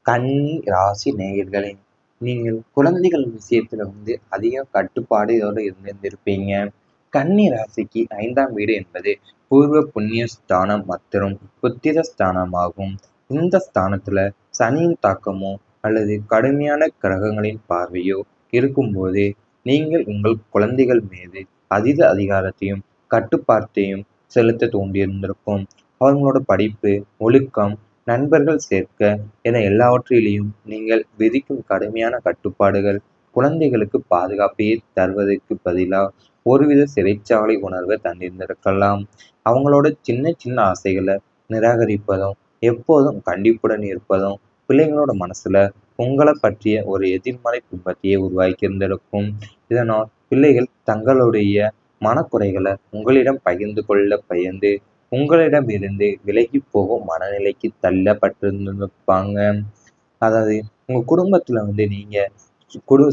கன்னி ராசி நேயர்களே, நீங்கள் குழந்தைகள் விஷயத்துல அதிக கட்டுப்பாடு இதோட இருந்திருப்பீங்க. கன்னி ராசிக்கு 5ஆம் வீடு என்பது பூர்வ புண்ணிய ஸ்தானம் மற்றும் புத்திர ஸ்தானமாகும். இந்த ஸ்தானத்துல சனியின் தாக்கமோ அல்லது கடுமையான கிரகங்களின் பார்வையோ இருக்கும்போது நீங்கள் உங்கள் குழந்தைகள் மீது அதீத அதிகாரத்தையும் கட்டுப்பாட்டையும் செலுத்த தூண்டியிருந்திருக்கும். அவங்களோட படிப்பு, ஒழுக்கம், நண்பர்கள் சேர்க்க என எல்லாவற்றிலேயும் நீங்கள் விதிக்கும் கடுமையான கட்டுப்பாடுகள் குழந்தைகளுக்கு பாதுகாப்பையே தருவதற்கு பதிலாக ஒருவித சிறைச்சாலை உணர்வை தந்திருந்திருக்கலாம். அவங்களோட சின்ன சின்ன ஆசைகளை நிராகரிப்பதும் எப்போதும் கண்டிப்புடன் இருப்பதும் பிள்ளைங்களோட மனசுல உங்களை பற்றிய ஒரு எதிர்மறை பிம்பத்தையே உருவாக்கி இருந்திருக்கும். இதனால் பிள்ளைகள் தங்களுடைய மனக்குறைகளை உங்களிடம் பகிர்ந்து கொள்ள பயந்து உங்களிடமிருந்து விலகி போகும் மனநிலைக்கு தள்ளப்பட்டிருந்திருப்பாங்க. அதாவது உங்க குடும்பத்துல நீங்க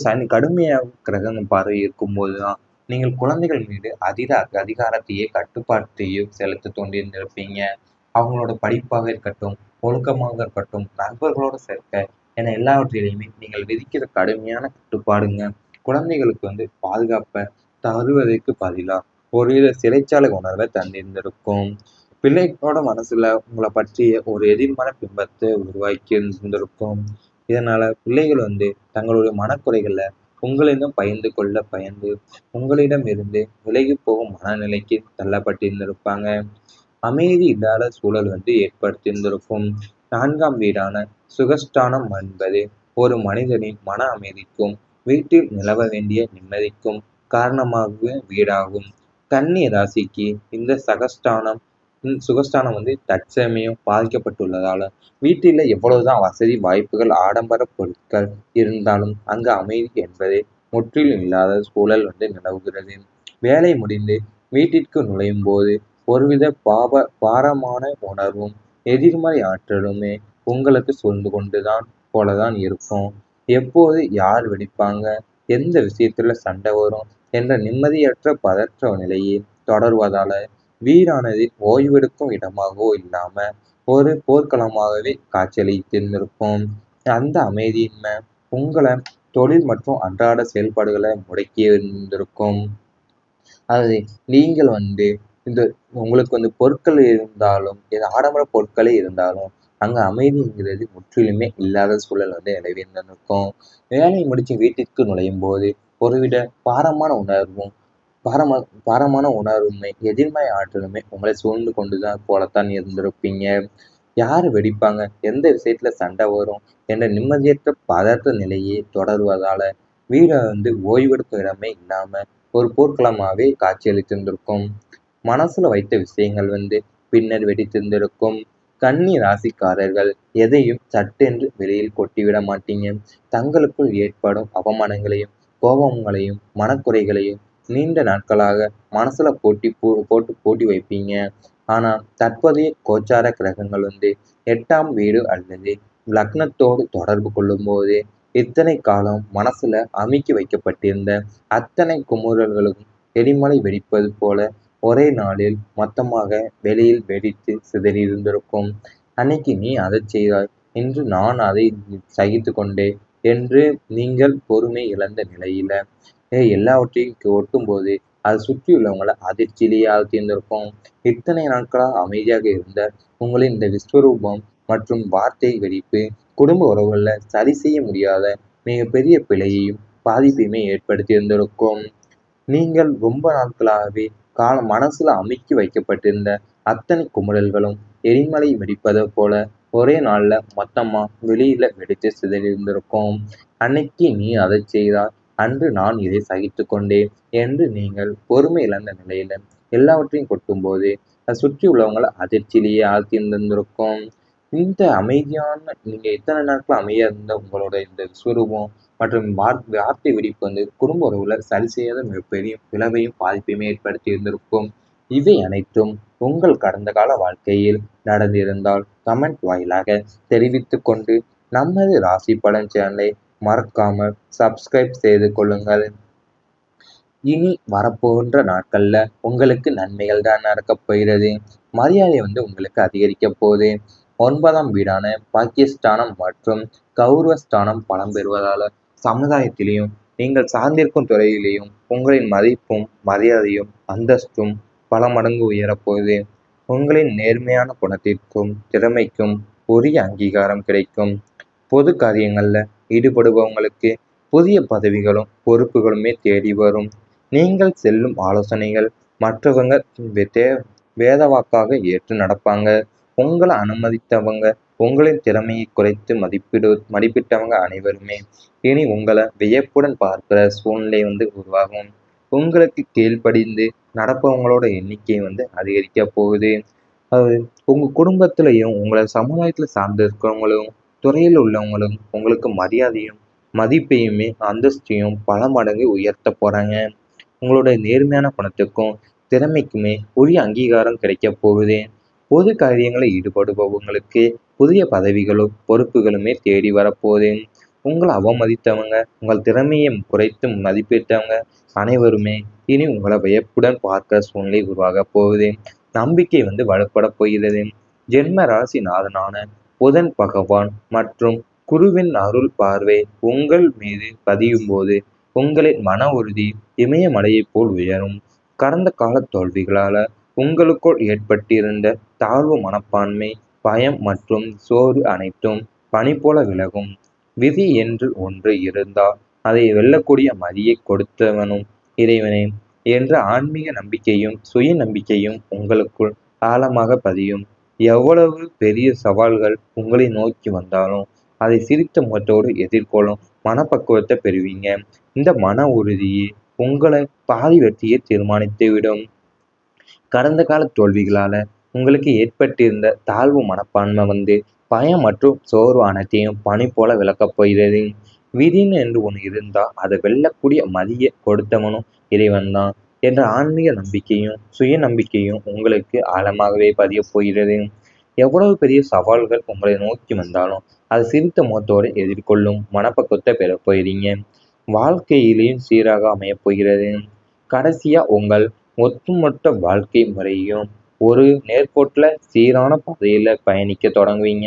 சனி கடுமையாக கிரகங்கள் பார்வை இருக்கும்போது தான் நீங்கள் குழந்தைகள் மீது அதீத அதிகாரத்தையே கட்டுப்பாட்டையும் செலுத்த தோன்றியிருந்திருப்பீங்க. அவங்களோட படிப்பாக இருக்கட்டும், ஒழுக்கமாக இருக்கட்டும், நண்பர்களோட சேர்க்க என எல்லாவற்றிலையுமே நீங்கள் விதிக்கிற கடுமையான கட்டுப்பாடுங்க குழந்தைகளுக்கு பாதுகாப்பை தருவதற்கு பதிலாக ஒருவித சிறைச்சாலை உணர்வை தந்திருந்திருக்கும். பிள்ளைகளோட மனசுல உங்களை பற்றிய ஒரு எதிர்மறை பிம்பத்தை உருவாக்கி இருந்திருக்கும். இதனால பிள்ளைகள் தங்களுடைய மனக்குறைகளை உங்களிடம் பகிர்ந்து கொள்ள பயந்து உங்களிடம் இருந்து விலகி போகும் மனநிலைக்கு தள்ளப்பட்டிருந்திருப்பாங்க. அமைதி இல்லாத சூழல் ஏற்படுத்தியிருந்திருக்கும். 4ஆம் வீடான சுகஸ்தானம் என்பது ஒரு மனிதனின் மன அமைதிக்கும் வீட்டில் நிலவ வேண்டிய நிம்மதிக்கும் காரணமாக வீடாகும். கன்னி ராசிக்கு இந்த சுகஸ்தானம் தற்சமயம் பாதிக்கப்பட்டுள்ளதால வீட்டில் எவ்வளவுதான் வசதி வாய்ப்புகள் ஆடம்பர பொருட்கள் இருந்தாலும் அங்கு அமைதி என்பது முற்றிலும் இல்லாத சூழல் நிலவுகிறது. வேலை முடிந்து வீட்டிற்கு நுழையும் போது ஒருவித பாரமான உணர்வும் எதிர்மறை ஆற்றலுமே உங்களுக்கு சூழ்ந்து கொண்டுதான் போலதான் இருக்கும். எப்போது யார் வெடிப்பாங்க, எந்த விஷயத்துல சண்டை வரும் என்ற நிம்மதியற்ற பதற்ற நிலையை தொடர்வதால வீடானது ஓய்வெடுக்கும் இடமாகவோ இல்லாம ஒரு போர்க்களமாகவே காட்சியளித்திருந்திருக்கும். அந்த அமைதியின்மை உங்களை தொழில் மற்றும் அன்றாட செயல்பாடுகளை முடக்கி இருந்திருக்கும். அதாவது நீங்கள் இந்த உங்களுக்கு பொருட்கள் இருந்தாலும் ஆடம்பர பொருட்களே இருந்தாலும் அங்க அமைதிங்கிறது முற்றிலுமே இல்லாத சூழல் நிலவி இருந்திருக்கும். வேலையை முடிச்சு வீட்டிற்கு நுழையும் போது ஒருவித பாரமான உணர்வுமே எதிர்மறை ஆற்றலுமே உங்களை சூழ்ந்து கொண்டுதான் போலத்தான் இருந்திருப்பீங்க. யார் வெடிப்பாங்க, எந்த விஷயத்துல சண்டை வரும் என்ற நிம்மதியற்ற பதற்ற நிலையை தொடர்வதால வீடை ஓய்வெடுக்கும் இடமே இல்லாம ஒரு போர்க்களமாகவே காட்சியளித்திருந்திருக்கும். மனசுல வைத்த விஷயங்கள் பின்னர் வெடித்திருந்திருக்கும். கன்னி ராசிக்காரர்கள் எதையும் சட்டென்று வெளியில் கொட்டிவிட மாட்டீங்க. தங்களுக்குள் ஏற்படும் அவமானங்களையும் கோபங்களையும் மனக்குறைகளையும் நீண்ட நாட்களாக மனசுல போட்டு வைப்பீங்க. ஆனா தற்போதைய கோச்சார கிரகங்கள் 8ஆம் வீடு அல்லது லக்னத்தோடு தொடர்பு கொள்ளும்போது இத்தனை காலம் மனசுல அமுக்கி வைக்கப்பட்டிருந்த அத்தனை குமுறல்களும் எரிமலை வெடிப்பது போல ஒரே நாளில் மொத்தமாக வெளியில் வெடித்து சிதறியிருந்திருக்கும். அன்னைக்கு நீ அதை செய்தாய், இன்று நான் அதை சகித்து கொண்டேன் என்று நீங்கள் பொறுமை இழந்த நிலையில எல்லாவற்றையும் ஒட்டும்போது அதை சுற்றியுள்ளவங்களை அதிர்ச்சியிலேயே ஆழ்த்தியிருந்திருக்கும். இத்தனை நாட்களாக அமைதியாக இருந்த உங்களின் இந்த விஸ்வரூபம் மற்றும் வார்த்தை வெடிப்பு குடும்ப உறவுகள்ல சரி செய்ய முடியாத மிகப்பெரிய பிழையையும் பாதிப்பையுமே ஏற்படுத்தியிருந்திருக்கும். நீங்கள் ரொம்ப நாட்களாகவே மனசுல அமுக்கி வைக்கப்பட்டிருந்த அத்தனை குமுறல்களும் எரிமலை வெடிப்பதை போல ஒரே நாள்ல மொத்தமா வெளியில வெடித்து சிதறியிருந்திருக்கும். அன்னைக்கு நீ அதை செய்தால், அன்று நான் இதை சகித்து கொண்டேன் என்று நீங்கள் பொறுமை இழந்த நிலையில எல்லாவற்றையும் கொட்டும்போது அதை சுற்றி உள்ளவங்களை அதிர்ச்சியிலேயே ஆழ்த்தியிருந்திருக்கும். இந்த அமைதியான நீங்க இத்தனை நாட்கள் அமைதியா இருந்த உங்களோட இந்த விஸ்வரூபம் மற்றும் வார்த்தை வெடிப்பு குடும்ப உறவுல சரி செய்யாத மிகப்பெரிய பிளவையும் பாதிப்பையுமே ஏற்படுத்தி இருந்திருக்கும். இவை அனைத்தும் உங்கள் கடந்த கால வாழ்க்கையில் நடந்திருந்தால் கமெண்ட் வாயிலாக தெரிவித்துக் கொண்டு நமது ராசி பலன் சேனலை மறக்காமல் சப்ஸ்கிரைப் செய்து கொள்ளுங்கள். இனி வரப்போகின்ற நாட்கள்ல உங்களுக்கு நன்மைகள் தான் நடக்கப் போகிறது. மரியாதை உங்களுக்கு அதிகரிக்க போகுது. 9ஆம் வீடான பாக்கியஸ்தானம் மற்றும் கௌரவஸ்தானம் பலம் பெறுவதால சமுதாயத்திலேயும் நீங்கள் சார்ந்திருக்கும் துறையிலேயும் உங்களின் மதிப்பும் மரியாதையும் அந்தஸ்தும் பல மடங்கு உயரப்போகுது. உங்களின் நேர்மையான குணத்திற்கும் திறமைக்கும் உரிய அங்கீகாரம் கிடைக்கும். பொது காரியங்கள்ல ஈடுபடுபவங்களுக்கு புதிய பதவிகளும் பொறுப்புகளுமே தேடி வரும். நீங்கள் செல்லும் ஆலோசனைகள் மற்றவங்க வேதவாக்காக ஏற்று நடப்பாங்க. உங்களை அனுமதித்தவங்க உங்களின் திறமையை குறைத்து மதிப்பிட்டவங்க அனைவருமே இனி உங்களை வியப்புடன் பார்க்கிற சூழ்நிலை உருவாகும். உங்களுக்கு கீழ்ப்படிந்து நடப்பவங்களோட எண்ணிக்கை அதிகரிக்க போகுது. அது உங்க குடும்பத்திலையும் உங்களை சமுதாயத்துல சார்ந்து இருக்கிறவங்களும் துறையில் உள்ளவங்களும் உங்களுக்கு மரியாதையும் மதிப்பையுமே அந்தஸ்தையும் பல மடங்கு உயர்த்த போறாங்க. உங்களுடைய நேர்மையான குணத்துக்கும் திறமைக்குமே உரிய அங்கீகாரம் கிடைக்க போகுது. பொது காரியங்களில் ஈடுபடுபவங்களுக்கு புதிய பதவிகளும் பொறுப்புகளுமே தேடி வரப்போகுது. உங்களை அவமதித்தவங்க உங்கள் திறமையை குறைத்து மதிப்பிட்டவங்க அனைவருமே இனி உங்களை வியப்புடன் பார்க்க சூழ்நிலை உருவாக போகுது. நம்பிக்கை வலுப்பட போகிறது. ஜென்ம ராசி நாதனான புதன் பகவான் மற்றும் குருவின் அருள் பார்வை உங்கள் மீது பதியும் போது உங்களின் மன உறுதி இமயமலையைப் போல் உயரும். கடந்த கால தோல்விகளால உங்களுக்குள் ஏற்பட்டிருந்த தாழ்வு மனப்பான்மை பயம் மற்றும் சோர்வு அனைத்தும் பனி போல விலகும். விதி என்று ஒன்று இருந்தால் அதை வெல்லக்கூடிய மதியை கொடுத்தவனும் இறைவனே என்ற ஆன்மீக நம்பிக்கையும் சுய நம்பிக்கையும் உங்களுக்குள் ஆழமாக பதியும். எவ்வளவு பெரிய சவால்கள் உங்களை நோக்கி வந்தாலும் அதை சிரித்த முகத்தோடு எதிர்கொள்ளும் மனப்பக்குவத்தை பெறுவீங்க. இந்த மன உறுதியே உங்களை பாதி வெற்றியை தீர்மானித்துவிடும். கடந்த கால தோல்விகளால உங்களுக்கு ஏற்பட்டிருந்த தாழ்வு மனப்பான்மை பயம் மற்றும் சோர்வு அனைத்தையும் பனி போல விளக்கப் போகிறது. விதின்னு என்று ஒன்று இருந்தால் அதை வெல்லக்கூடிய மதியை கொடுத்தவனும் இறைவன் தான் என்ற ஆன்மீக நம்பிக்கையும் சுய நம்பிக்கையும் உங்களுக்கு ஆழமாகவே பதிய போகிறது. எவ்வளவு பெரிய சவால்கள் உங்களை நோக்கி வந்தாலும் அதை சிரித்த முகத்தோடு எதிர்கொள்ளும் மனப்பக்குவத்தை பெறப் போகிறீங்க. வாழ்க்கையிலேயும் சீராக அமையப் போகிறது. கடைசியா உங்கள் ஒட்டுமொத்த வாழ்க்கை முறையும் ஒரு நேர்கோட்டில் சீரான பாதையில பயணிக்க தொடங்குவீங்க.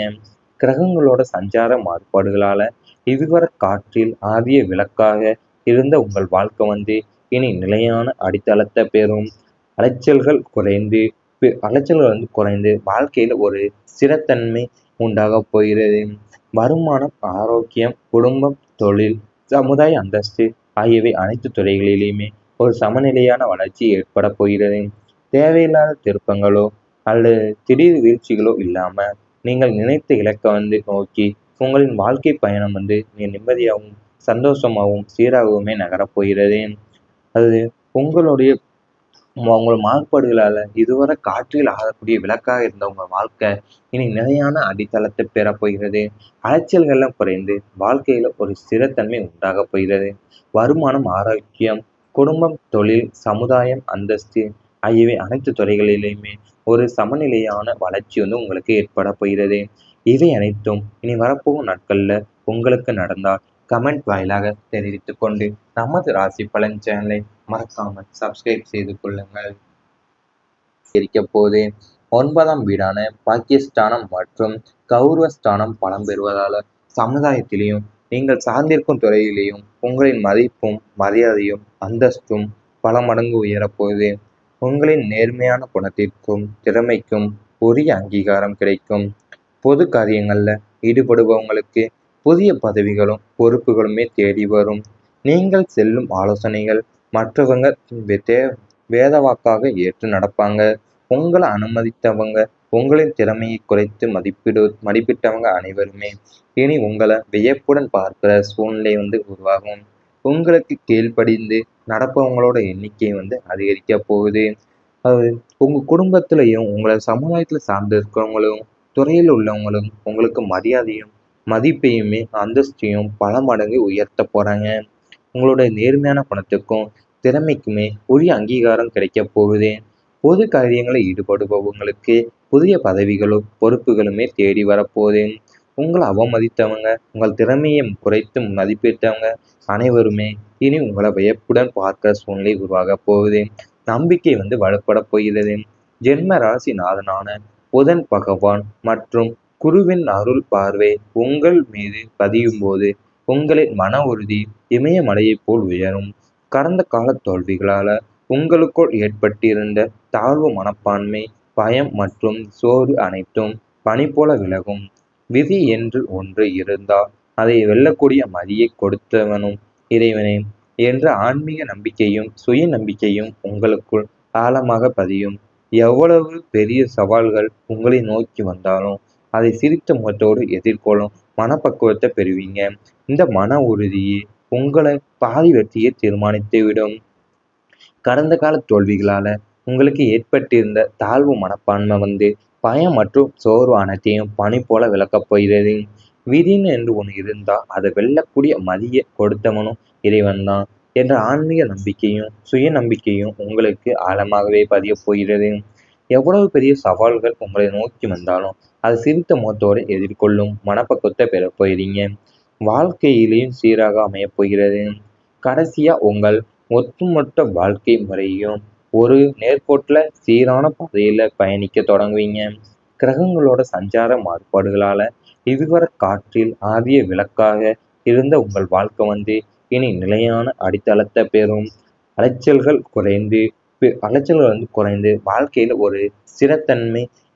கிரகங்களோட சஞ்சார மாறுபாடுகளால இதுவரை காற்றில் ஆவிய விளக்காக இருந்த உங்கள் வாழ்க்கை இனி நிலையான அடித்தளத்தை பெறும். அலைச்சல்கள் குறைந்து குறைந்து வாழ்க்கையில ஒரு ஸ்திரத்தன்மை உண்டாக போகிறது. வருமானம் ஆரோக்கியம் குடும்பம் தொழில் சமுதாய அந்தஸ்து ஆகியவை அனைத்து துறைகளிலுமே ஒரு சமநிலையான வளர்ச்சி ஏற்பட போகிறது. தேவையில்லாத திருப்பங்களோ அல்லது திடீர் வீழ்ச்சிகளோ இல்லாம நீங்கள் நினைத்த இலக்கை நோக்கி உங்களின் வாழ்க்கை பயணம் நிம்மதியாகவும் சந்தோஷமாகவும் சீராகவுமே நகரப் போகிறது. அது உங்களுடைய உங்கள் மாறுபாடுகளால இதுவரை காற்றில் ஆகக்கூடிய விளக்காக இருந்த உங்கள் வாழ்க்கை இனி நிலையான அடித்தளத்தை பெறப் போகிறது. அலைச்சல்கள்லாம் குறைந்து வாழ்க்கையில ஒரு ஸ்திரத்தன்மை உண்டாக போகிறது. வருமானம் ஆரோக்கியம் குடும்பம் தொழில் சமுதாயம் அந்தஸ்து ஆகியவை அனைத்து துறைகளிலுமே ஒரு சமநிலையான வளர்ச்சி உங்களுக்கு ஏற்பட போகிறது. இவை அனைத்தும் இனி வரப்போகும் நாட்கள்ல உங்களுக்கு நடந்தால் கமெண்ட் வாயிலாக தெரிவித்துக் கொண்டு நமது ராசி பலன் சேனலை மறக்காமல் சப்ஸ்கிரைப் செய்து கொள்ளுங்கள். இருக்க போது 9ஆம் வீடான பாக்கியஸ்தானம் மற்றும் கௌரவஸ்தானம் பலம் பெறுவதால சமுதாயத்திலேயும் நீங்கள் சார்ந்திருக்கும் துறையிலேயும் உங்களின் மதிப்பும் மரியாதையும் அந்தஸ்தும் பல மடங்கு உயரப்போகுது. உங்களின் நேர்மையான குணத்திற்கும் திறமைக்கும் உரிய அங்கீகாரம் கிடைக்கும். பொது காரியங்கள்ல ஈடுபடுபவங்களுக்கு புதிய பதவிகளும் பொறுப்புகளுமே தேடி வரும். நீங்கள் செல்லும் ஆலோசனைகள் மற்றவங்க வேதவாக்காக ஏற்று நடப்பாங்க. உங்களை அனுமதித்தவங்க உங்களின் திறமையை குறைத்து மதிப்பிட்டவங்க அனைவருமே இனி உங்களை வியப்புடன் பார்க்கிற சூழ்நிலை உருவாகும். உங்களுக்கு கீழ்ப்படிந்து நடப்பவங்களோட எண்ணிக்கை அதிகரிக்க போகுது. அது உங்க குடும்பத்திலையும் உங்களை சமுதாயத்துல சார்ந்து இருக்கிறவங்களும் துறையில் உள்ளவங்களும் உங்களுக்கு மரியாதையும் மதிப்பையுமே அந்தஸ்தையும் பல மடங்கு உயர்த்த போறாங்க. உங்களுடைய நேர்மையான குணத்துக்கும் திறமைக்குமே உரிய அங்கீகாரம் கிடைக்க போகுது. பொது காரியங்களில் ஈடுபடுபவங்களுக்கு புதிய பதவிகளும் பொறுப்புகளுமே தேடி வரப்போகுது. உங்களை அவமதித்தவங்க உங்கள் திறமையை குறைத்து மதிப்பிட்டவங்க அனைவருமே இனி உங்களை வியப்புடன் பார்க்க சூழ்நிலை உருவாக போகுது. நம்பிக்கை வலுப்பட போகிறது. ஜென்ம ராசி நாதனான புதன் பகவான் மற்றும் குருவின் அருள் பார்வை உங்கள் மீது பதியும் போது உங்களின் மன உறுதி இமயமலையைப் போல் உயரும். கடந்த கால தோல்விகளால உங்களுக்குள் ஏற்பட்டிருந்த தாழ்வு மனப்பான்மை, பயம் மற்றும் சோர்வு அனைத்தும் பனி போல விலகும். விதி என்று ஒன்று இருந்தால் அதை வெல்லக்கூடிய மதியை கொடுத்தவனும் இறைவனே என்ற ஆன்மீக நம்பிக்கையும் சுய நம்பிக்கையும் உங்களுக்குள் ஆழமாக பதியும். எவ்வளவு பெரிய சவால்கள் உங்களை நோக்கி வந்தாலும் அதை சிரித்த முகத்தோடு எதிர்கொள்ளும் மனப்பக்குவத்தை பெறுவீங்க. இந்த மன உறுதியே உங்களை பாதி வெற்றியை தீர்மானித்துவிடும். கடந்த கால தோல்விகளால உங்களுக்கு ஏற்பட்டிருந்த தாழ்வு மனப்பான்மை பயம் மற்றும் சோர்வு அனைத்தையும் பனி போல விளக்கப் போகிறது. விதின்னு என்று ஒன்று இருந்தா அதை வெல்லக்கூடிய மதியை கொடுத்தவனும் இறைவன் தான் என்ற ஆன்மீக நம்பிக்கையும் சுய நம்பிக்கையும் உங்களுக்கு ஆழமாகவே பதியப் போகிறது. எவ்வளவு பெரிய சவால்கள் உங்களை நோக்கி வந்தாலும் அதை சிரித்த முகத்தோடு எதிர்கொள்ளும் மனப்பக்குவத்தை பெறப் போகிறீங்க. வாழ்க்கையிலேயும் சீராக அமையப் போகிறது. கடைசியா உங்கள் ஒட்டுமொத்த வாழ்க்கை முறையும் ஒரு நேர்கோட்டில் சீரான பாதையில பயணிக்க தொடங்குவீங்க. கிரகங்களோட சஞ்சார மாறுபாடுகளால இதுவரை காற்றில் ஆதிய விளக்காக இருந்த உங்கள் வாழ்க்கை இனி நிலையான அடித்தளத்தை பெறும். அலைச்சல்கள் குறைந்து வாழ்க்கையில ஒரு ஸ்திரத்தன்மை